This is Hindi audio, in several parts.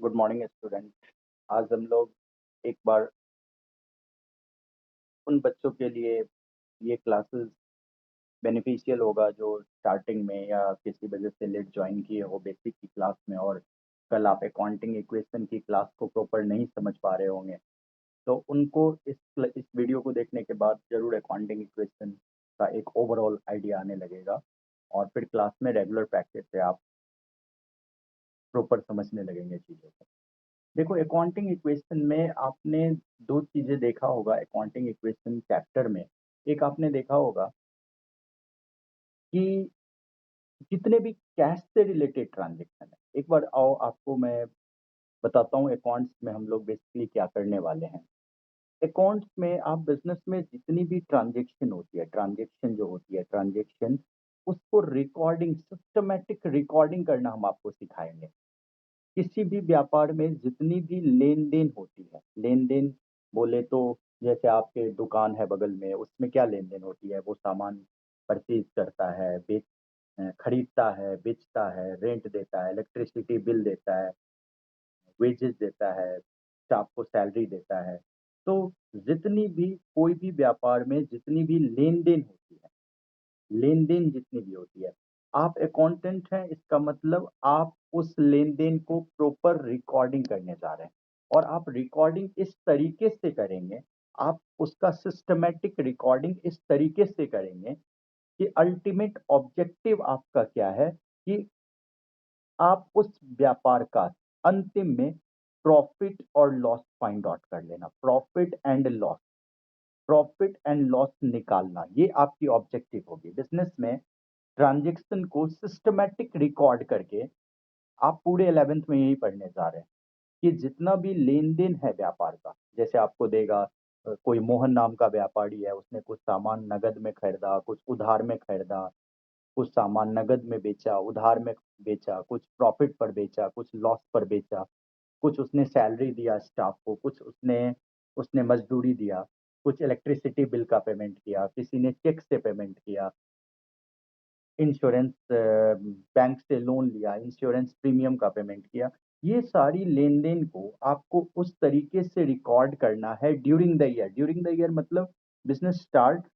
Good morning student. आज हम लोग एक बार उन बच्चों के लिए ये क्लासेस बेनिफिशियल होगा जो स्टार्टिंग में या किसी वजह से लेट ज्वाइन किए हो बेसिक की क्लास में, और कल आप अकाउंटिंग इक्वेशन की क्लास को प्रॉपर नहीं समझ पा रहे होंगे। तो उनको इस वीडियो को देखने के बाद जरूर अकाउंटिंग इक्वेशन का एक ओवरऑल आइडिया आने लगेगा, और फिर क्लास में रेगुलर प्रैक्टिस से आप प्रॉपर समझने लगेंगे चीज़ों को। देखो, अकाउंटिंग इक्वेशन में आपने दो चीजें देखा होगा। अकाउंटिंग इक्वेशन चैप्टर में एक आपने देखा होगा कि जितने भी कैश से रिलेटेड ट्रांजेक्शन है, एक बार आओ आपको मैं बताता हूँ अकाउंट्स में हम लोग बेसिकली क्या करने वाले हैं। अकाउंट्स में आप बिजनेस में जितनी भी ट्रांजेक्शन होती है, ट्रांजेक्शन उसको रिकॉर्डिंग, सिस्टमेटिक रिकॉर्डिंग करना हम आपको सिखाएंगे। किसी भी व्यापार में जितनी भी लेन देन होती है, लेन देन बोले तो जैसे आपके दुकान है बगल में, उसमें क्या लेन देन होती है? वो सामान परचेज करता है, खरीदता है, बेचता है, रेंट देता है, इलेक्ट्रिसिटी बिल देता है, वेजेस देता है, स्टाफ को सैलरी देता है। तो जितनी भी कोई भी व्यापार में जितनी भी लेन देन होती है, लेन देन जितनी भी होती है, आप अकाउंटेंट हैं, इसका मतलब आप उस लेन देन को प्रॉपर रिकॉर्डिंग करने जा रहे हैं। और आप रिकॉर्डिंग इस तरीके से करेंगे, आप उसका सिस्टमेटिक रिकॉर्डिंग इस तरीके से करेंगे कि अल्टीमेट ऑब्जेक्टिव आपका क्या है कि आप उस व्यापार का अंतिम में प्रॉफिट और लॉस फाइंड आउट कर लेना। प्रॉफिट एंड लॉस निकालना, ये आपकी ऑब्जेक्टिव होगी बिजनेस में। ट्रांजेक्शन को सिस्टमेटिक रिकॉर्ड करके आप पूरे 11th में यही पढ़ने जा रहे हैं कि जितना भी लेन देन है व्यापार का, जैसे आपको देगा कोई मोहन नाम का व्यापारी है, उसने कुछ सामान नगद में खरीदा, कुछ उधार में खरीदा, कुछ सामान नगद में बेचा, उधार में बेचा, कुछ प्रॉफिट पर बेचा, कुछ लॉस पर बेचा, कुछ उसने सैलरी दिया स्टाफ को, कुछ उसने उसने मजदूरी दिया, कुछ इलेक्ट्रिसिटी बिल का पेमेंट किया, किसी ने चेक से पेमेंट किया, इंश्योरेंस बैंक से लोन लिया, इंश्योरेंस प्रीमियम का पेमेंट किया। ये सारी लेन देन को आपको उस तरीके से रिकॉर्ड करना है during the year. During the year मतलब बिजनेस स्टार्ट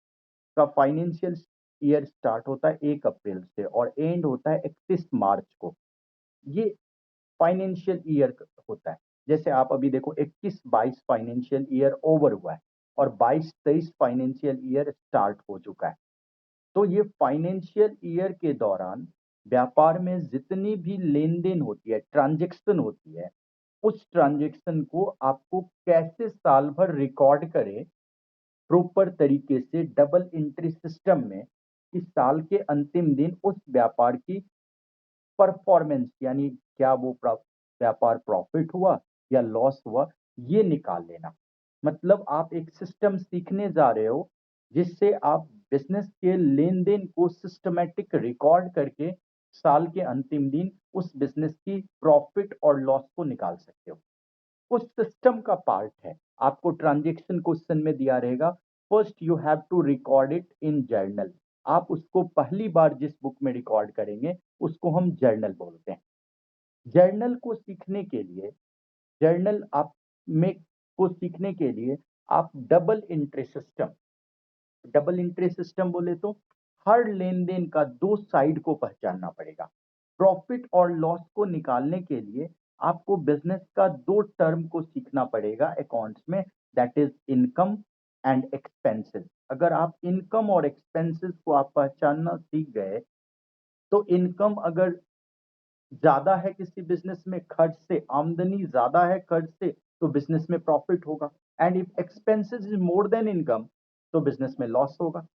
का फाइनेंशियल ईयर स्टार्ट होता है 1 अप्रैल से और एंड होता है 31 मार्च को। ये फाइनेंशियल ईयर होता है। जैसे आप अभी देखो 21-22 फाइनेंशियल ईयर ओवर हुआ है और 22-23 फाइनेंशियल ईयर स्टार्ट हो चुका है। तो ये फाइनेंशियल ईयर के दौरान व्यापार में जितनी भी लेन देन होती है, ट्रांजेक्शन होती है, उस ट्रांजेक्शन को आपको कैसे साल भर रिकॉर्ड करें प्रॉपर तरीके से डबल एंट्री सिस्टम में, कि साल के अंतिम दिन उस व्यापार की परफॉर्मेंस, यानी क्या वो व्यापार प्रॉफिट हुआ या लॉस हुआ, ये निकाल लेना। मतलब आप एक सिस्टम सीखने जा रहे हो जिससे आप बिजनेस के लेन देन को सिस्टमेटिक रिकॉर्ड करके साल के अंतिम दिन उस बिजनेस की प्रॉफिट और लॉस को निकाल सकते हो। उस सिस्टम का पार्ट है। आपको ट्रांजेक्शन क्वेश्चन में दिया रहेगा, first you have to record it in journal. आप उसको पहली बार जिस बुक में रिकॉर्ड करेंगे उसको हम जर्नल बोलते हैं। जर्नल को सीखने के लिए, जर्नल आप में को सीखने के लिए आप डबल एंट्री सिस्टम बोले तो हर लेन देन का दो साइड को पहचानना पड़ेगा। प्रॉफिट और लॉस को निकालने के लिए आपको बिजनेस का दो टर्म को सीखना पड़ेगा अकाउंट्स में, that is income and expenses. अगर आप इनकम और एक्सपेंसेस को आप पहचानना सीख गए, तो इनकम अगर ज्यादा है किसी बिजनेस में खर्च से, आमदनी ज्यादा है खर्च से, तो बिजनेस में प्रॉफिट होगा। And if expenses is more than income, तो बिजनेस में लॉस होगा।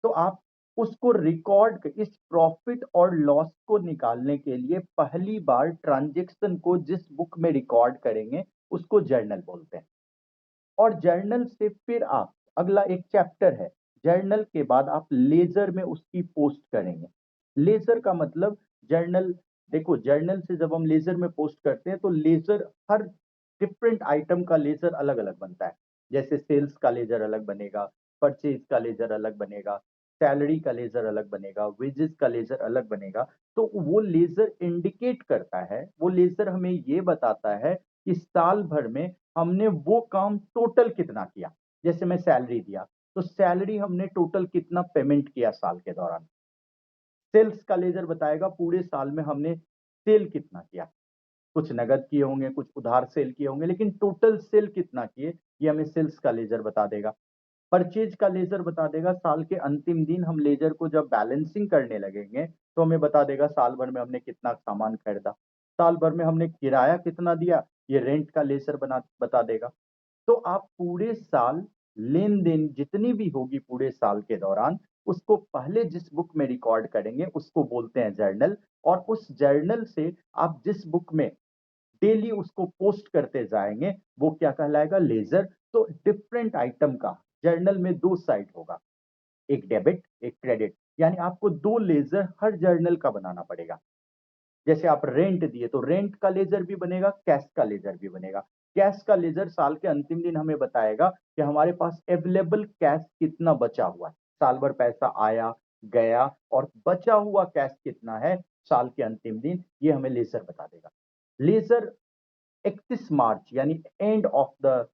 तो आप उसको रिकॉर्ड, इस प्रॉफिट और लॉस को निकालने के लिए पहली बार ट्रांजेक्शन को जिस बुक में रिकॉर्ड करेंगे उसको जर्नल बोलते हैं। और जर्नल से फिर आप अगला एक चैप्टर है, जर्नल के बाद आप लेजर में उसकी पोस्ट करेंगे। लेजर का मतलब जर्नल, देखो जर्नल से जब हम लेजर में पोस्ट करते हैं तो लेजर हर डिफरेंट आइटम का लेजर अलग अलग बनता है। जैसे सेल्स का लेजर अलग बनेगा, परचेज का लेजर अलग बनेगा, सैलरी का लेजर अलग बनेगा, वेजेस का लेजर अलग बनेगा। तो वो लेजर इंडिकेट करता है, वो लेजर हमें ये बताता है कि साल भर में हमने वो काम टोटल कितना किया। जैसे मैं सैलरी दिया, तो सैलरी हमने टोटल कितना पेमेंट किया साल के दौरान। सेल्स का लेजर बताएगा पूरे साल में हमने सेल कितना किया, कुछ नगद किए होंगे, कुछ उधार सेल किए होंगे, लेकिन टोटल सेल कितना किए ये हमें सेल्स का लेजर बता देगा। परचेज का लेजर बता देगा साल के अंतिम दिन हम लेजर को जब बैलेंसिंग करने लगेंगे तो हमें बता देगा साल भर में हमने कितना सामान खरीदा, साल भर में हमने किराया कितना दिया, ये रेंट का लेजर बता देगा। तो आप पूरे साल लेन देन जितनी भी होगी पूरे साल के दौरान, उसको पहले जिस बुक में रिकॉर्ड करेंगे उसको बोलते हैं जर्नल। और उस जर्नल से आप जिस बुक में डेली उसको पोस्ट करते जाएंगे वो क्या कहलाएगा, लेजर। तो डिफरेंट आइटम का जर्नल में दो साइड होगा, एक डेबिट एक क्रेडिट, यानी आपको दो लेजर हर जर्नल का बनाना पड़ेगा। जैसे आप रेंट दिए तो रेंट का लेजर भी बनेगा, कैश का लेजर भी बनेगा। कैश का लेजर साल के अंतिम दिन हमें बताएगा कि हमारे पास अवेलेबल कैश कितना बचा हुआ है, साल भर पैसा आया गया और बचा हुआ कैश कितना है साल के अंतिम दिन, ये हमें लेजर बता देगा। लेजर 31 मार्च यानी end of the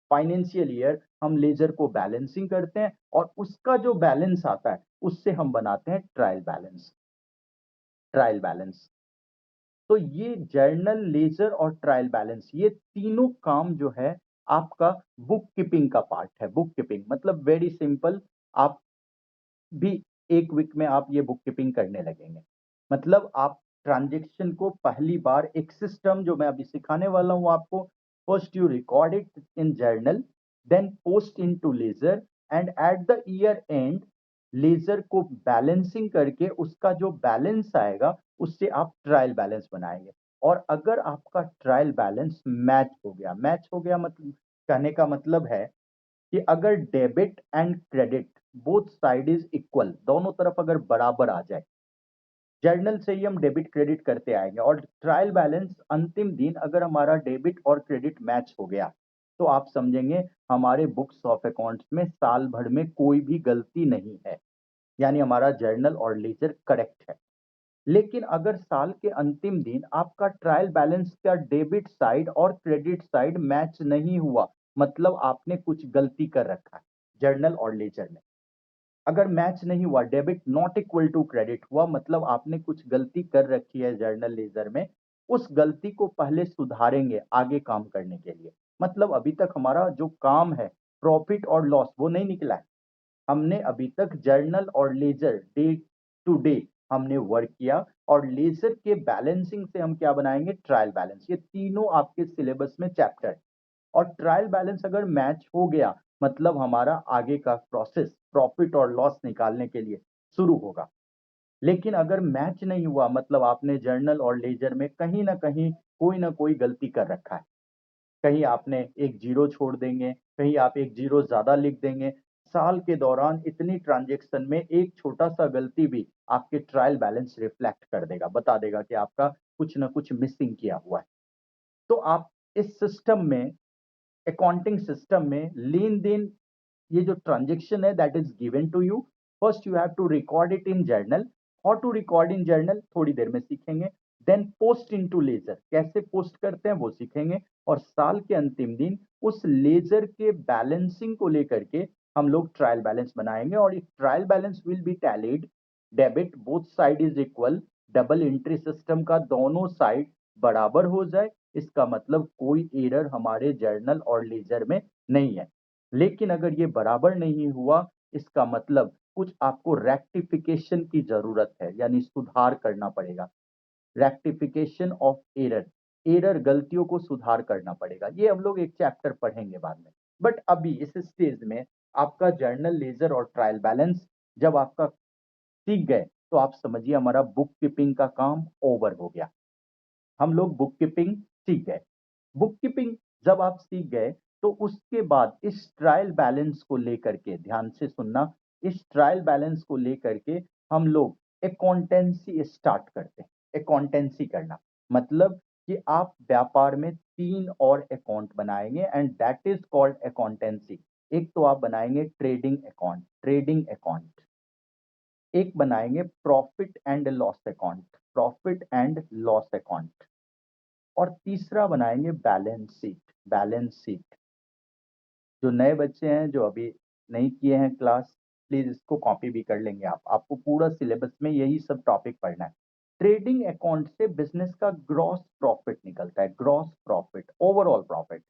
financial year हम लेजर को बैलेंसिंग करते हैं और उसका जो बैलेंस आता है उससे हम बनाते हैं ट्रायल बैलेंस। ट्रायल बैलेंस, तो ये जर्नल लेजर और ट्रायल बैलेंस ये तीनों काम जो है आपका बुक कीपिंग का पार्ट है। बुक कीपिंग मतलब वेरी सिंपल, आप भी एक वीक में आप ये बुक कीपिंग करने लगेंगे। मतलब आप ट्रांजेक्शन को पहली बार एक सिस्टम जो मैं अभी सिखाने वाला हूं आपको, first you record it in journal, then post into ledger, and at the year end ledger को बैलेंसिंग करके उसका जो बैलेंस आएगा उससे आप ट्रायल बैलेंस बनाएंगे। और अगर आपका ट्रायल बैलेंस मैच हो गया मतलब कहने का मतलब है कि अगर debit and credit both side is equal, दोनों तरफ अगर बराबर आ जाए, जर्नल से ही हम डेबिट क्रेडिट करते आएंगे और ट्रायल बैलेंस अंतिम दिन अगर हमारा डेबिट और क्रेडिट मैच हो गया तो आप समझेंगे हमारे बुक्स ऑफ अकाउंट्स में साल भर में कोई भी गलती नहीं है, यानी हमारा जर्नल और लेजर करेक्ट है। लेकिन अगर साल के अंतिम दिन आपका ट्रायल बैलेंस का डेबिट साइड और क्रेडिट साइड मैच नहीं हुआ, मतलब आपने कुछ गलती कर रखा है जर्नल और लेजर में। अगर मैच नहीं हुआ, debit not equal to credit हुआ, मतलब आपने कुछ गलती कर रखी है जर्नल लेजर में, उस गलती को पहले सुधारेंगे आगे काम करने के लिए। मतलब अभी तक हमारा जो काम है प्रॉफिट और लॉस वो नहीं निकला है, हमने अभी तक जर्नल और लेजर डे टू डे हमने वर्क किया और लेजर के बैलेंसिंग से हम क्या बनाएंगे, ट्रायल बैलेंस। ये तीनों आपके सिलेबस में चैप्टर है। और ट्रायल बैलेंस अगर मैच हो गया मतलब हमारा आगे का प्रोसेस प्रॉफिट और लॉस निकालने के लिए शुरू होगा। लेकिन अगर मैच नहीं हुआ मतलब आपने जर्नल और लेजर में कहीं ना कोई गलती कर रखा है, कहीं आपने एक जीरो छोड़ देंगे, कहीं आप एक जीरो ज्यादा लिख देंगे, साल के दौरान इतनी ट्रांजेक्शन में एक छोटा सा गलती भी आपके ट्रायल बैलेंस रिफ्लेक्ट कर देगा, बता देगा कि आपका कुछ ना कुछ मिसिंग किया हुआ है। तो आप इस सिस्टम में, अकाउंटिंग सिस्टम में लेन देन, ये जो ट्रांजेक्शन है that is given to you, first you have to record it in journal. और टू रिकॉर्ड इन जर्नल थोड़ी देर में सीखेंगे। देन पोस्ट इनटू लेजर, कैसे पोस्ट करते हैं वो सीखेंगे। और साल के अंतिम दिन उस लेजर के बैलेंसिंग को लेकर के हम लोग ट्रायल बैलेंस बनाएंगे और एक trial balance will be tallied, debit both side is equal, double entry system का दोनों साइड बराबर हो जाए, इसका मतलब कोई एरर हमारे जर्नल और लेजर में नहीं है। लेकिन अगर ये बराबर नहीं हुआ इसका मतलब कुछ आपको रेक्टिफिकेशन की जरूरत है, यानी सुधार करना पड़ेगा। रेक्टिफिकेशन ऑफ एरर, एरर गलतियों को सुधार करना पड़ेगा, ये हम लोग एक चैप्टर पढ़ेंगे बाद में। बट अभी इस स्टेज में आपका जर्नल लेजर और ट्रायल बैलेंस जब आपका सीख गए तो आप समझिए हमारा बुक कीपिंग का काम ओवर हो गया। हम लोग बुक कीपिंग सीख गए। बुक कीपिंग जब आप सीख गए तो उसके बाद इस ट्रायल बैलेंस को लेकर के ध्यान से सुनना, इस ट्रायल बैलेंस को लेकर के हम लोग अकाउंटेंसी स्टार्ट करते हैं। अकाउंटेंसी करना मतलब कि आप व्यापार में तीन और अकाउंट बनाएंगे and that is called accountancy. एक तो आप बनाएंगे ट्रेडिंग अकाउंट, ट्रेडिंग अकाउंट। एक बनाएंगे profit and loss account, profit and loss account, और तीसरा बनाएंगे बैलेंस शीट, बैलेंस शीट। जो नए बच्चे हैं जो अभी नहीं किए हैं क्लास, प्लीज इसको कॉपी भी कर लेंगे आप, आपको पूरा सिलेबस में यही सब टॉपिक पढ़ना है। ट्रेडिंग अकाउंट से बिजनेस का ग्रॉस प्रॉफिट निकलता है, ग्रॉस प्रॉफिट, ओवरऑल प्रॉफिट।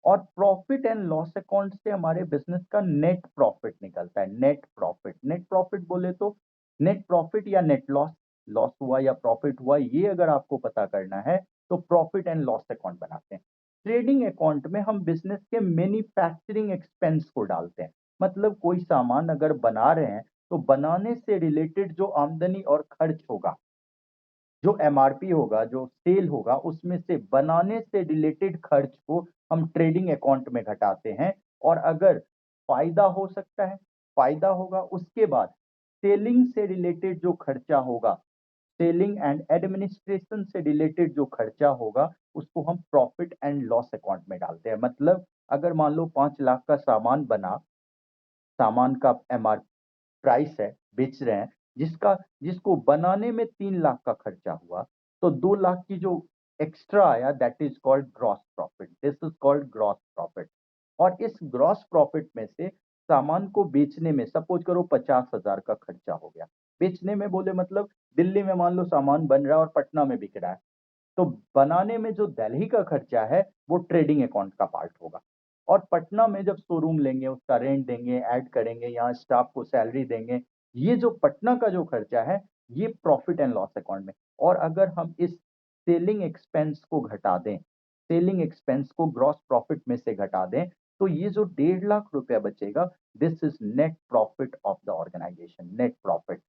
और प्रॉफिट एंड लॉस अकाउंट से हमारे बिजनेस का नेट प्रॉफिट निकलता है, नेट प्रॉफिट। नेट प्रॉफिट बोले तो नेट प्रॉफिट या नेट लॉस, लॉस हुआ या प्रॉफिट हुआ, ये अगर आपको पता करना है तो प्रॉफिट एंड लॉस अकाउंट बनाते हैं। ट्रेडिंग अकाउंट में हम बिजनेस के मैन्युफैक्चरिंग एक्सपेंस को डालते हैं, मतलब कोई सामान अगर बना रहे हैं तो बनाने से रिलेटेड जो आमदनी और खर्च होगा, जो एमआरपी होगा, जो सेल होगा, उसमें से बनाने से रिलेटेड खर्च को हम ट्रेडिंग अकाउंट में घटाते हैं। और अगर फायदा हो सकता है, फायदा होगा, उसके बाद सेलिंग से रिलेटेड जो खर्चा होगा, सेलिंग एंड एडमिनिस्ट्रेशन से रिलेटेड जो खर्चा होगा, उसको हम प्रॉफिट एंड लॉस अकाउंट में डालते हैं। मतलब अगर मान लो 5 लाख का सामान बना, सामान का एमआर प्राइस है, बेच रहे हैं, जिसका जिसको बनाने में 3 लाख का खर्चा हुआ, तो 2 लाख की जो एक्स्ट्रा आया, that is called gross profit, this is called gross profit. और इस ग्रॉस प्रॉफिट में से सामान को बेचने में, सपोज करो 50,000 का खर्चा हो गया, बेचने में बोले मतलब दिल्ली में मान लो सामान बन रहा है और पटना में बिक रहा है, तो बनाने में जो दिल्ली का खर्चा है वो ट्रेडिंग अकाउंट का पार्ट होगा। और पटना में जब शोरूम लेंगे, उसका रेंट देंगे, ऐड करेंगे, यहाँ स्टाफ को सैलरी देंगे, ये जो पटना का जो खर्चा है ये प्रॉफिट एंड लॉस अकाउंट में। और अगर हम इस सेलिंग एक्सपेंस को घटा दें, सेलिंग एक्सपेंस को ग्रॉस प्रॉफिट में से घटा दें, तो ये जो 1.5 लाख रुपया बचेगा, this is net profit of the organisation, net profit.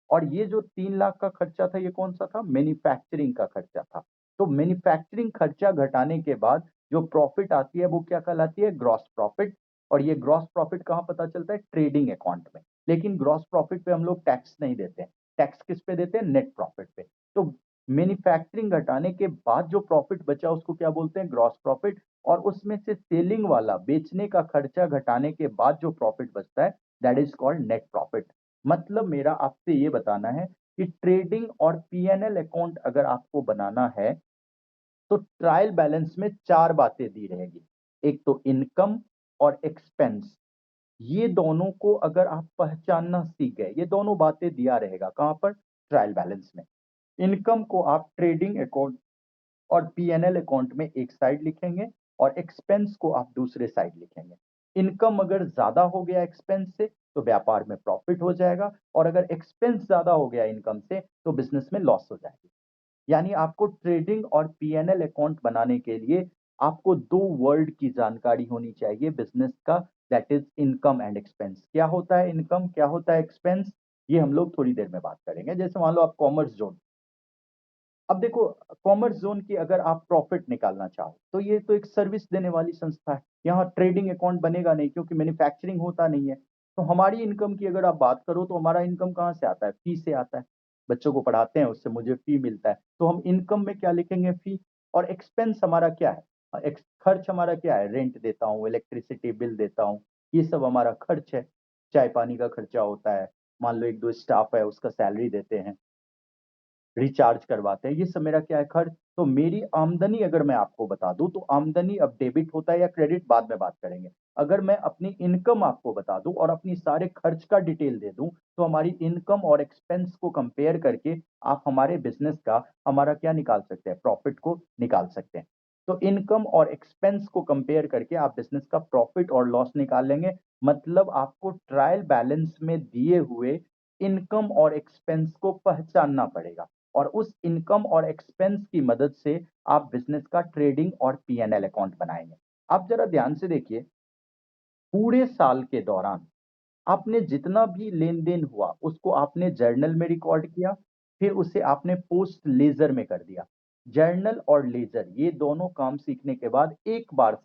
और ये जो 3 लाख का खर्चा था, ये कौन सा था? मैन्युफैक्चरिंग का खर्चा था। तो मैन्युफैक्चरिंग खर्चा घटाने के बाद जो प्रॉफिट आती है वो क्या कहलाती है? Gross profit. और ये ग्रॉस प्रॉफिट कहाँ पता चलता है? ट्रेडिंग अकाउंट में। लेकिन ग्रॉस प्रॉफिट पे हम लोग टैक्स नहीं देते हैं, टैक्स किस पे देते हैं? नेट प्रॉफिट पे। तो मैन्युफैक्चरिंग घटाने के बाद जो प्रॉफिट बचा उसको क्या बोलते हैं? Gross profit. और उसमें से सेलिंग वाला, बेचने का खर्चा घटाने के बाद जो प्रॉफिट बचता है, that is called net profit. मतलब मेरा आपसे ये बताना है कि ट्रेडिंग और पीएनएल अकाउंट अगर आपको बनाना है तो ट्रायल बैलेंस में 4 बातें दी रहेगी। एक तो इनकम और एक्सपेंस, ये दोनों को अगर आप पहचानना सीख गए, ये दोनों बातें दिया रहेगा कहां पर? ट्रायल बैलेंस में। इनकम को आप ट्रेडिंग अकाउंट और पीएनएल अकाउंट में एक साइड लिखेंगे और एक्सपेंस को आप दूसरे साइड लिखेंगे। इनकम अगर ज्यादा हो गया एक्सपेंस से तो व्यापार में प्रॉफिट हो जाएगा, और अगर एक्सपेंस ज्यादा हो गया इनकम से तो बिजनेस में लॉस हो जाएगी। यानी आपको ट्रेडिंग और पीएनएल अकाउंट बनाने के लिए आपको 2 वर्ड की जानकारी होनी चाहिए बिजनेस का, that is income and expense. क्या होता है इनकम, क्या होता है एक्सपेंस, ये हम लोग थोड़ी देर में बात करेंगे। जैसे मान लो आप कॉमर्स जोन, अब देखो कॉमर्स जोन की अगर आप प्रॉफिट निकालना चाहो तो ये तो एक सर्विस देने वाली संस्था है, यहाँ ट्रेडिंग अकाउंट बनेगा नहीं क्योंकि मैन्युफैक्चरिंग होता नहीं है। तो हमारी इनकम की अगर आप बात करो तो हमारा इनकम कहाँ से आता है? फी से आता है, बच्चों को पढ़ाते हैं उससे मुझे फी मिलता है, तो हम इनकम में क्या लिखेंगे? फी। और एक्सपेंस हमारा क्या है? खर्च हमारा क्या है? रेंट देता हूँ, इलेक्ट्रिसिटी बिल देता हूँ, ये सब हमारा खर्च है। चाय पानी का खर्चा होता है, मान लो 1-2 स्टाफ है उसका सैलरी देते हैं, रिचार्ज करवाते हैं, ये सब मेरा क्या है? खर्च। तो मेरी आमदनी अगर मैं आपको बता दूं तो आमदनी अब डेबिट होता है या क्रेडिट बाद में बात करेंगे। अगर मैं अपनी इनकम आपको बता दूं और अपनी सारे खर्च का डिटेल दे दूं तो हमारी इनकम और एक्सपेंस को कंपेयर करके आप हमारे बिजनेस का हमारा क्या निकाल सकते हैं? प्रॉफिट को निकाल सकते हैं। तो इनकम और एक्सपेंस को कंपेयर करके आप बिजनेस का प्रॉफिट और लॉस निकाल लेंगे। मतलब आपको ट्रायल बैलेंस में दिए हुए इनकम और एक्सपेंस को पहचानना पड़ेगा, और उस इनकम और एक्सपेंस की मदद से आप बिजनेस का ट्रेडिंग और पीएनएल अकाउंट बनाएंगे। आप जरा ध्यान से देखिए, पूरे साल के दौरान आपने जितना भी लेन देन हुआ उसको आपने जर्नल में रिकॉर्ड किया, फिर उसे आपने पोस्ट लेजर में कर दिया। जर्नल और लेजर ये दोनों काम सीखने के बाद एक बार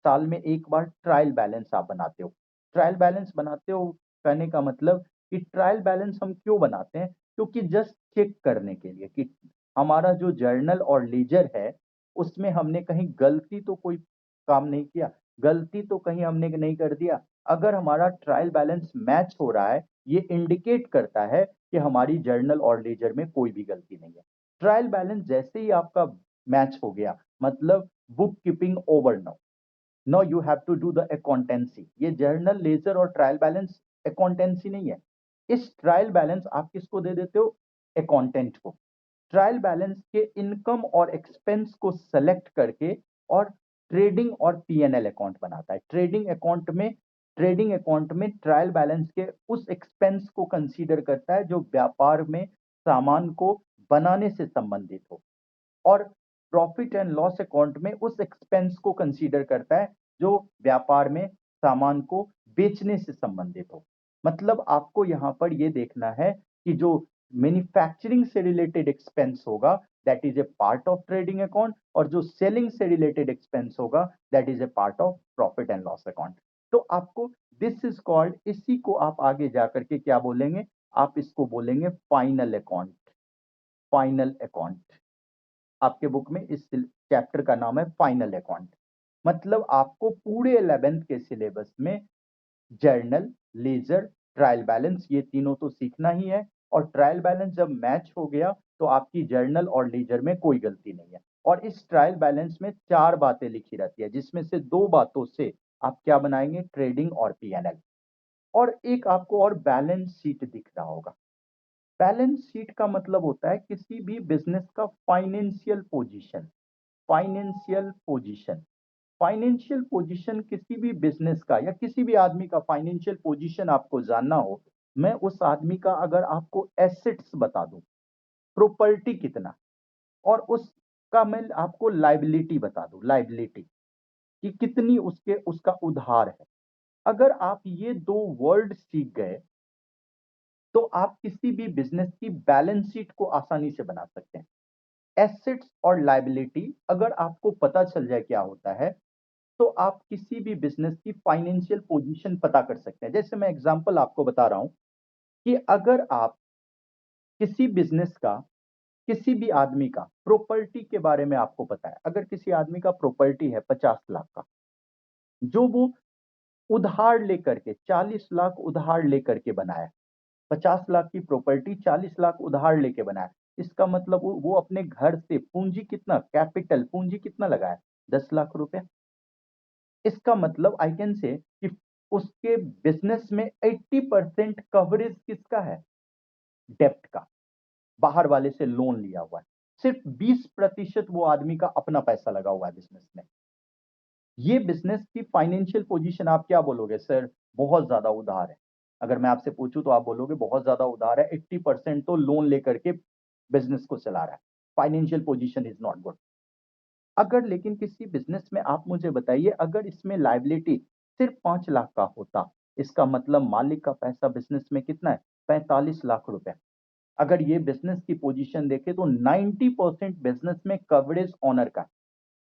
साल में एक बार ट्रायल बैलेंस आप बनाते हो। ट्रायल बैलेंस बनाते हो कहने का मतलब कि ट्रायल बैलेंस हम क्यों बनाते हैं? क्योंकि जस्ट चेक करने के लिए कि हमारा जो जर्नल और लेजर है उसमें हमने कहीं गलती तो कोई काम नहीं किया, गलती तो कहीं हमने नहीं कर दिया, अगर हमारा ट्रायल बैलेंस मैच हो रहा है, ये इंडिकेट करता है कि हमारी जर्नल और लेजर में कोई भी गलती नहीं है। ट्रायल बैलेंस जैसे ही आपका मैच हो गया, मतलब bookkeeping over now, no you have to do the accountancy. ये जर्नल, लेजर और ट्रायल बैलेंस अकाउंटेंसी नहीं है। इस ट्रायल बैलेंस आप किसको दे देते हो? अकाउंटेंट को। ट्रायल बैलेंस के इनकम और एक्सपेंस को सेलेक्ट करके और ट्रेडिंग और पीएनएल अकाउंट बनाता है। ट्रेडिंग अकाउंट में ट्रायल बैलेंस के उस एक्सपेंस को कंसीडर करता है जो व्यापार में सामान को बनाने से संबंधित हो, और प्रॉफिट एंड लॉस अकाउंट में उस एक्सपेंस को कंसीडर करता है जो व्यापार में सामान को बेचने से संबंधित हो। मतलब आपको यहां पर यह देखना है कि जो मैन्युफैक्चरिंग से रिलेटेड एक्सपेंस होगा that is a part of trading account, और जो सेलिंग से रिलेटेड एक्सपेंस होगा that is a part of profit and loss account. तो आपको दिस इज कॉल्ड, इसी को आप आगे जाकर के क्या बोलेंगे? आप इसको बोलेंगे फाइनल अकाउंट। फाइनल अकाउंट आपके बुक में इस चैप्टर का नाम है फाइनल अकाउंट। मतलब आपको पूरे 11th के सिलेबस में जर्नल, लेजर, ट्रायल बैलेंस, ये तीनों तो सीखना ही है। और ट्रायल बैलेंस जब मैच हो गया तो आपकी जर्नल और लेजर में कोई गलती नहीं है। और इस ट्रायल बैलेंस में 4 बातें लिखी रहती है, जिसमें से 2 बातों से आप क्या बनाएंगे? ट्रेडिंग और पीएनएल। और एक आपको और बैलेंस शीट दिख रहा होगा। बैलेंस शीट का मतलब होता है किसी भी बिजनेस का financial position. Financial position, financial position किसी भी बिजनेस का या किसी भी आदमी का फाइनेंशियल पोजीशन आपको जानना हो, मैं उस आदमी का अगर आपको एसेट्स बता दूं, प्रॉपर्टी कितना, और उसका मैं आपको लाइबिलिटी बता दूं, लाइबिलिटी कि कितनी उसका उधार है, अगर आप ये 2 वर्ड सीख गए तो आप किसी भी बिजनेस की बैलेंस शीट को आसानी से बना सकते हैं। एसेट्स और लाइबिलिटी अगर आपको पता चल जाए क्या होता है, तो आप किसी भी बिजनेस की फाइनेंशियल पोजीशन पता कर सकते हैं। जैसे मैं एग्जांपल आपको बता रहा हूं कि अगर आप किसी बिजनेस का, किसी भी आदमी का प्रॉपर्टी के बारे में आपको पता है, अगर किसी आदमी का प्रॉपर्टी है 50 लाख का, जो वो उधार लेकर के 40 लाख उधार लेकर के बनाया, 50 लाख की प्रॉपर्टी 40 लाख उधार लेके बनाया, इसका मतलब वो अपने घर से पूंजी कितना, कैपिटल पूंजी कितना लगाया? 10 लाख रुपए। इसका मतलब आई कैन से कि उसके बिजनेस में 80% कवरेज किसका है? डेप्ट का, बाहर वाले से लोन लिया हुआ है। सिर्फ 20% वो आदमी का अपना पैसा लगा हुआ है बिजनेस में। ये बिजनेस की फाइनेंशियल पोजीशन आप क्या बोलोगे? सर बहुत ज्यादा उधार है। अगर मैं आपसे पूछूं तो आप बोलोगे बहुत ज्यादा उधार है, 80% तो लोन लेकर के बिजनेस को चला रहा है, financial position is not good. अगर लेकिन किसी बिजनेस में आप मुझे बताइए, अगर इसमें लाइबिलिटी सिर्फ 5 लाख का होता, इसका मतलब मालिक का पैसा बिजनेस में कितना है? 45 लाख रुपए। अगर ये बिजनेस की पोजीशन देखे तो 90% बिजनेस में कवरेज ऑनर का,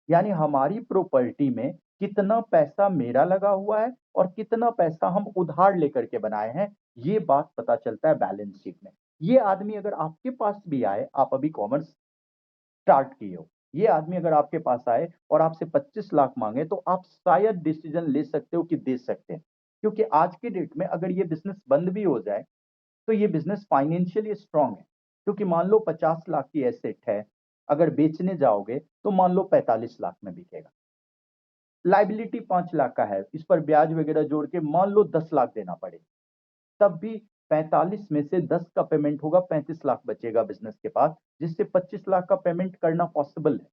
यानी हमारी प्रॉपर्टी में कितना पैसा मेरा लगा हुआ है और कितना पैसा हम उधार लेकर के बनाए हैं, ये बात पता चलता है बैलेंस शीट में। ये आदमी अगर आपके पास भी आए, आप अभी कॉमर्स स्टार्ट किए हो, ये आदमी अगर आपके पास आए और आपसे 25 लाख मांगे तो आप शायद डिसीजन ले सकते हो कि दे सकते हैं, क्योंकि आज के डेट में अगर ये बिजनेस बंद भी हो जाए तो ये बिजनेस फाइनेंशियली स्ट्रांग है। क्योंकि मान लो 50 लाख की एसेट है, अगर बेचने जाओगे तो मान लो 45 लाख में बिकेगा। लाइबिलिटी 5 लाख का है, इस पर ब्याज वगैरह जोड़ के मान लो 10 लाख देना पड़े, तब भी 45 में से 10 का पेमेंट होगा, 35 लाख बचेगा बिजनेस के पास, जिससे 25 लाख का पेमेंट करना पॉसिबल है,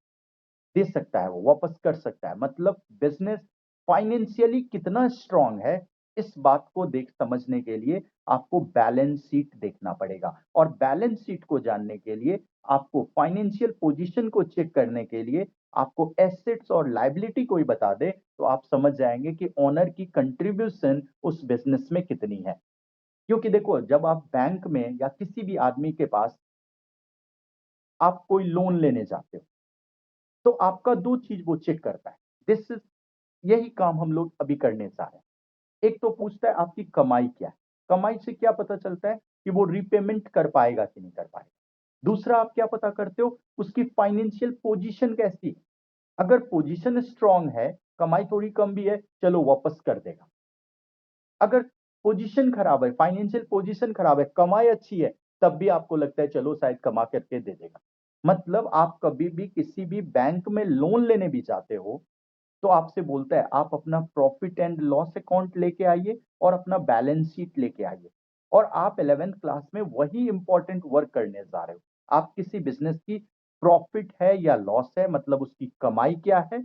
दे सकता है, वो वापस कर सकता है। मतलब बिजनेस फाइनेंशियली कितना स्ट्रांग है, इस बात को देख समझने के लिए आपको बैलेंस शीट देखना पड़ेगा, और बैलेंस शीट को जानने के लिए आपको फाइनेंशियल पोजीशन को चेक करने के लिए आपको एसेट्स और लायबिलिटी कोई बता दे तो आप समझ जाएंगे कि ओनर की कंट्रीब्यूशन उस बिजनेस में कितनी है। क्योंकि देखो, जब आप बैंक में या किसी भी आदमी के पास आप कोई लोन लेने जाते हो तो आपका 2 चीज वो चेक करता है। दिस इज, यही काम हम लोग अभी करने जा रहे हैं। एक तो पूछता है आपकी कमाई क्या है, कमाई से क्या पता चलता है कि वो रिपेमेंट कर पाएगा कि नहीं कर पाएगा। दूसरा आप क्या पता करते हो, उसकी फाइनेंशियल पोजीशन कैसी है। अगर पोजीशन स्ट्रांग है, कमाई थोड़ी कम भी है, चलो वापस कर देगा। अगर पोजीशन खराब है, फाइनेंशियल पोजीशन खराब है, कमाई अच्छी है, तब भी आपको लगता है चलो शायद कमा करके दे देगा। मतलब आप कभी भी किसी भी बैंक में लोन लेने भी जाते हो तो आपसे बोलता है आप अपना प्रॉफिट एंड लॉस अकाउंट लेके आइए और अपना बैलेंस शीट लेके आइए, और आप 11th क्लास में वही इंपॉर्टेंट वर्क करने जा रहे हो। आप किसी बिजनेस की प्रॉफिट है या लॉस है, मतलब उसकी कमाई क्या है,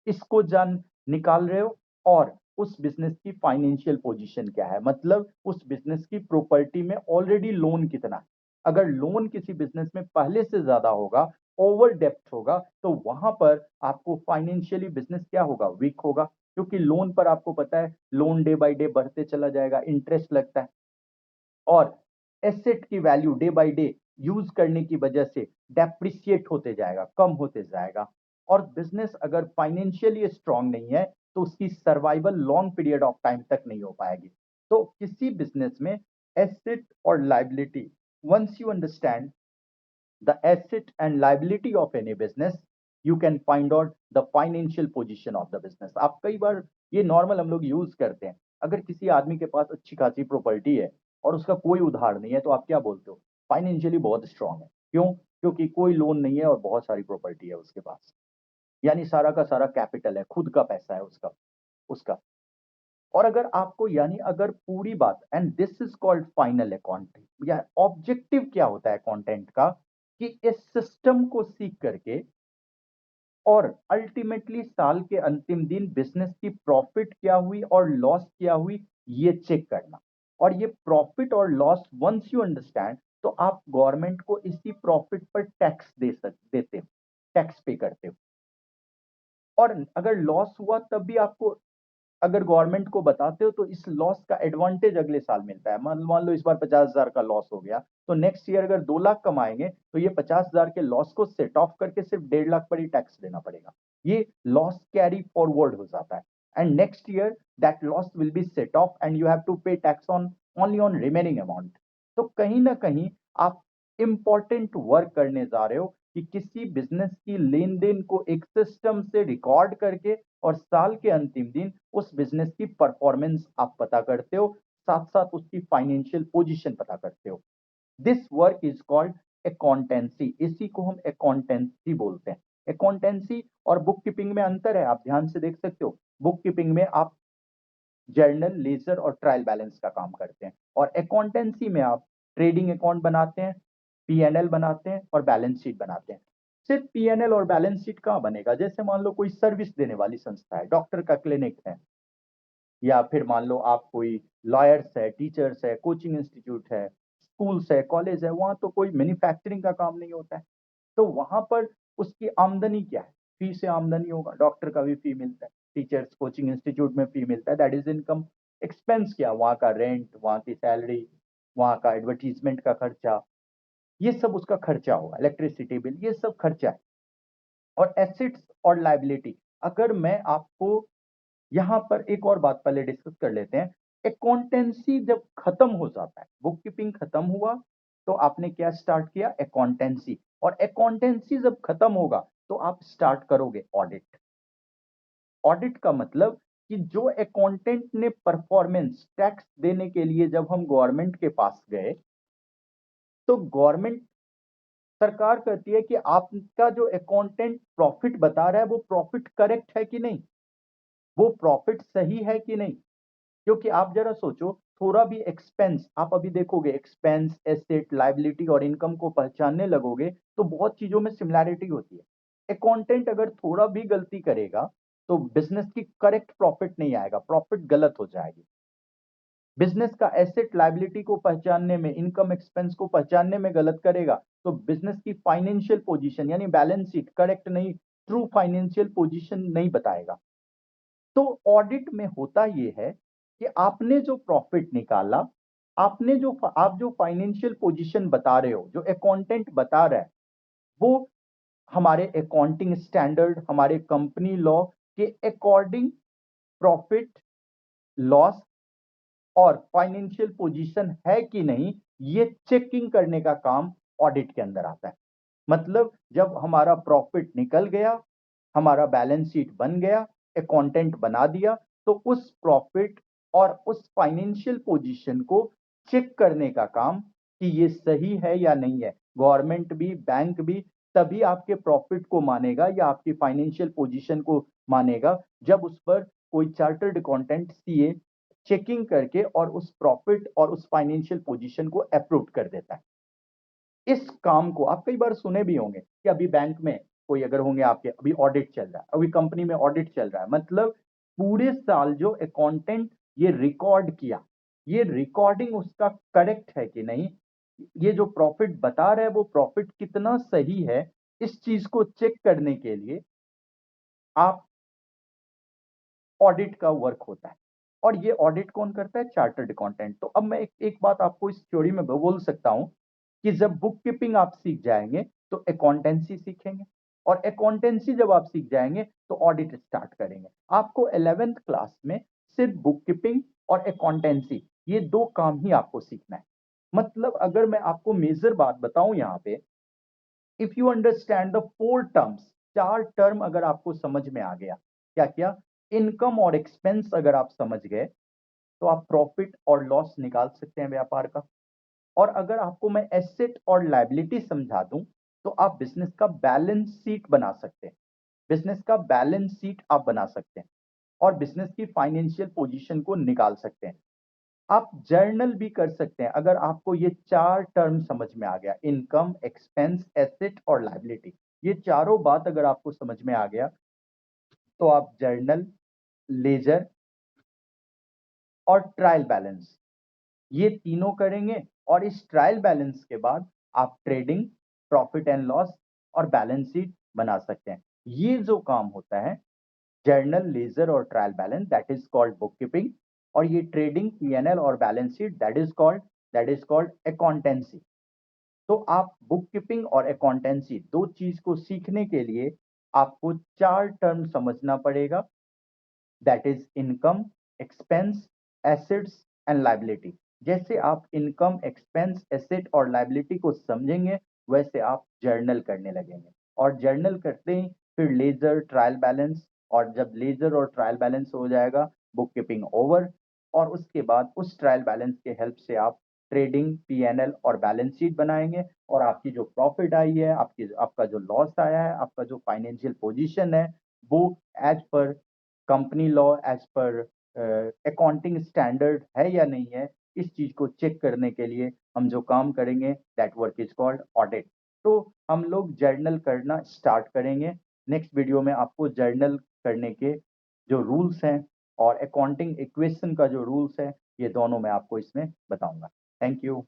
इसको जान निकाल रहे हो, और उस बिजनेस की फाइनेंशियल पोजीशन क्या है, मतलब उस बिजनेस की प्रॉपर्टी में ऑलरेडी लोन कितना है। अगर लोन किसी बिजनेस में पहले से ज्यादा होगा, ओवर डेप्थ होगा, तो वहां पर आपको फाइनेंशियली बिजनेस क्या होगा, वीक होगा, क्योंकि लोन पर आपको पता है लोन डे बाय डे बढ़ते चला जाएगा, इंटरेस्ट लगता है, और एसेट की value day by day use करने की वजह से डेप्रिसिएट होते जाएगा, कम होते जाएगा। और बिजनेस अगर फाइनेंशियली स्ट्रांग नहीं है तो उसकी survival long period of time तक नहीं हो पाएगी। तो किसी बिजनेस में एसेट और liability, once you understand the asset and liability of any business, you can find out the financial position of the business। आप कई बार ये नॉर्मल हम लोग यूज करते हैं, अगर किसी आदमी के पास अच्छी खासी प्रॉपर्टी है और उसका कोई उधार नहीं है तो आप क्या बोलते हो, फाइनेंशियली बहुत स्ट्रांग है। क्यों? क्योंकि कोई लोन नहीं है और बहुत सारी प्रॉपर्टी है उसके पास, यानी सारा का सारा कैपिटल है, खुद का पैसा है उसका उसका और अगर आपको, यानी अगर पूरी बात, and this is called final accounting, या ऑब्जेक्टिव क्या होता है कंटेंट का, कि इस सिस्टम को सीख करके और अल्टीमेटली साल के अंतिम दिन बिजनेस की प्रॉफिट क्या हुई और लॉस क्या हुई ये चेक करना। और ये प्रॉफिट और लॉस वंस यू अंडरस्टैंड, तो आप गवर्नमेंट को इसी प्रॉफिट पर टैक्स देते हो, टैक्स पे करते हो। और अगर लॉस हुआ तब भी आपको, अगर गवर्नमेंट को बताते हो तो इस लॉस का एडवांटेज अगले साल मिलता है। मान लो इस बार 50,000 का लॉस हो गया, तो नेक्स्ट ईयर अगर 2 लाख कमाएंगे तो ये 50,000 के लॉस को सेट ऑफ करके सिर्फ 1.5 लाख पर ही टैक्स देना पड़ेगा। ये लॉस कैरी फॉरवर्ड हो जाता है, and next year that loss will be set off and you have to pay tax on only on remaining amount. तो कहीं ना कहीं आप इंपॉर्टेंट वर्क करने जा रहे हो कि किसी बिजनेस की लेन देन को एक सिस्टम से रिकॉर्ड करके और साल के अंतिम दिन उस बिजनेस की परफॉर्मेंस आप पता करते हो, साथ साथ उसकी फाइनेंशियल पोजीशन पता करते हो। This work is called accountancy, इसी को हम अकाउंटेंसी बोलते हैं। अकाउंटेंसी और बुक कीपिंग में अंतर है, आप ध्यान से देख सकते हो। बुक कीपिंग में आप जर्नल, लेजर और ट्रायल बैलेंस का काम करते हैं, और अकाउंटेंसी में आप ट्रेडिंग अकाउंट बनाते हैं, पीएनएल बनाते हैं और बैलेंस शीट बनाते हैं। सिर्फ पीएनएल और बैलेंस शीट कहाँ बनेगा, जैसे मान लो कोई सर्विस देने वाली संस्था है, डॉक्टर का क्लिनिक है, या फिर मान लो आप कोई लॉयर्स है, टीचर्स है, कोचिंग इंस्टीट्यूट है, स्कूल्स है, कॉलेज है, वहां तो कोई मैन्युफैक्चरिंग का काम नहीं होता है। तो वहां पर उसकी आमदनी क्या है, फी से आमदनी होगा, डॉक्टर का भी फी मिलता है, टीचर्स कोचिंग इंस्टीट्यूट में फी मिलता है, दैट इज इनकम। एक्सपेंस क्या, वहां का रेंट, वहां की सैलरी, वहां का एडवर्टीजमेंट का खर्चा, ये सब उसका खर्चा होगा, इलेक्ट्रिसिटी बिल, ये सब खर्चा है। और एसेट्स और लाइबिलिटी, अगर मैं आपको यहां पर एक और बात पहले डिस्कस कर लेते हैं। अकाउंटेंसी जब खत्म हो जाता है, बुक कीपिंग खत्म हुआ, तो आपने क्या स्टार्ट किया, अकाउंटेंसी, और अकाउंटेंसी जब खत्म होगा तो आप स्टार्ट करोगे ऑडिट। ऑडिट का मतलब कि जो अकाउंटेंट ने परफॉर्मेंस टैक्स देने के लिए जब हम गवर्नमेंट के पास गए, तो गवर्नमेंट, सरकार कहती है कि आपका जो अकाउंटेंट प्रॉफिट बता रहा है वो प्रॉफिट करेक्ट है कि नहीं, वो प्रॉफिट सही है कि नहीं। क्योंकि आप जरा सोचो, थोड़ा भी एक्सपेंस, आप अभी देखोगे एक्सपेंस, एसेट, लाइबिलिटी और इनकम को पहचानने लगोगे तो बहुत चीजों में सिमिलैरिटी होती है। अकाउंटेंट अगर थोड़ा भी गलती करेगा तो बिजनेस की करेक्ट प्रॉफिट नहीं आएगा, प्रॉफिट गलत हो जाएगी। बिजनेस का एसेट लाइबिलिटी को पहचानने में, इनकम एक्सपेंस को पहचानने में गलत करेगा तो बिजनेस की फाइनेंशियल पोजीशन यानी बैलेंस शीट करेक्ट नहीं, ट्रू फाइनेंशियल पोजीशन नहीं बताएगा। तो ऑडिट में होता यह है कि आपने जो प्रॉफिट निकाला, आपने जो आप जो फाइनेंशियल पोजीशन बता रहे हो, जो अकाउंटेंट बता रहा है, वो हमारे अकाउंटिंग स्टैंडर्ड, हमारे कंपनी लॉ के अकॉर्डिंग प्रॉफिट, लॉस और फाइनेंशियल पोजीशन है कि नहीं, ये चेकिंग करने का काम ऑडिट के अंदर आता है। मतलब जब हमारा प्रॉफिट निकल गया, हमारा बैलेंस शीट बन गया, अकाउंटेंट बना दिया, तो उस प्रॉफिट और उस फाइनेंशियल पोजीशन को चेक करने का काम कि ये सही है या नहीं है। गवर्नमेंट भी, बैंक भी तभी आपके प्रॉफिट को मानेगा या आपकी फाइनेंशियल पोजीशन को मानेगा जब उस पर कोई चार्टर्ड अकाउंटेंट सीए चेकिंग करके और उस प्रॉफिट और उस फाइनेंशियल पोजीशन को अप्रूव कर देता है। इस काम को आप कई बार सुने भी होंगे कि अभी बैंक में कोई अगर होंगे आपके, अभी ऑडिट चल रहा है, अभी कंपनी में ऑडिट चल रहा है, मतलब पूरे साल जो अकाउंटेंट ये रिकॉर्ड किया, ये रिकॉर्डिंग उसका करेक्ट है कि नहीं, ये जो प्रॉफिट बता रहा है वो प्रॉफिट कितना सही है, इस चीज को चेक करने के लिए आप ऑडिट का वर्क होता है। और ये ऑडिट कौन करता है? Chartered accountant. तो अब मैं एक बात आपको इस थ्योरी में बोल सकता हूं कि जब बुक कीपिंग आप सीख जाएंगे तो अकाउंटेंसी सीखेंगे, और अकाउंटेंसी जब आप सीख जाएंगे तो ऑडिट स्टार्ट करेंगे। आपको 11th क्लास में सिर्फ बुक कीपिंग और अकाउंटेंसी, ये दो काम ही आपको सीखना है। मतलब अगर मैं आपको मेजर बात बताऊं यहाँ पे, if you understand the 4 terms, 4 term अगर आपको समझ में आ गया, क्या क्या? इनकम और एक्सपेंस अगर आप समझ गए तो आप प्रॉफिट और लॉस निकाल सकते हैं व्यापार का। और अगर आपको मैं एसेट और लायबिलिटी समझा दूं तो आप बिजनेस का बैलेंस शीट बना सकते हैं, बिजनेस का बैलेंस शीट आप बना सकते हैं और बिजनेस की फाइनेंशियल पोजीशन को निकाल सकते हैं। आप जर्नल भी कर सकते हैं अगर आपको ये 4 टर्म समझ में आ गया, इनकम, एक्सपेंस, एसेट और लायबिलिटी। ये चारों बात अगर आपको समझ में आ गया तो आप जर्नल, लेजर और ट्रायल बैलेंस, ये तीनों करेंगे। और इस ट्रायल बैलेंस के बाद आप ट्रेडिंग, प्रॉफिट एंड लॉस और बैलेंस शीट बना सकते हैं। ये जो काम होता है, जर्नल, लेजर और trial balance, that is called book keeping. और ये ट्रेडिंग, पीएनएल और balance sheet, that is called accountancy. तो आप बुक कीपिंग और अकाउंटेंसी दो चीज को सीखने के लिए आपको 4 टर्म समझना पड़ेगा, that is income, expense, assets and liability. जैसे आप इनकम, एक्सपेंस, एसेट और लायबिलिटी को समझेंगे वैसे आप जर्नल करने लगेंगे, और जर्नल करते ही फिर लेजर, ट्रायल बैलेंस, और जब लेजर और ट्रायल बैलेंस हो जाएगा, बुक कीपिंग ओवर। और उसके बाद उस ट्रायल बैलेंस के हेल्प से आप ट्रेडिंग, पीएनएल और बैलेंस शीट बनाएंगे, और आपकी जो प्रॉफिट आई है, आपका जो लॉस आया है, आपका जो फाइनेंशियल पोजीशन है, वो as per company law, as per accounting standard है या नहीं है, इस चीज को चेक करने के लिए हम जो काम करेंगे, that work is called audit. तो हम लोग जर्नल करना स्टार्ट करेंगे। नेक्स्ट वीडियो में आपको जर्नल करने के जो रूल्स हैं और अकाउंटिंग इक्वेशन का जो रूल्स है, ये दोनों मैं आपको इसमें बताऊंगा। Thank you.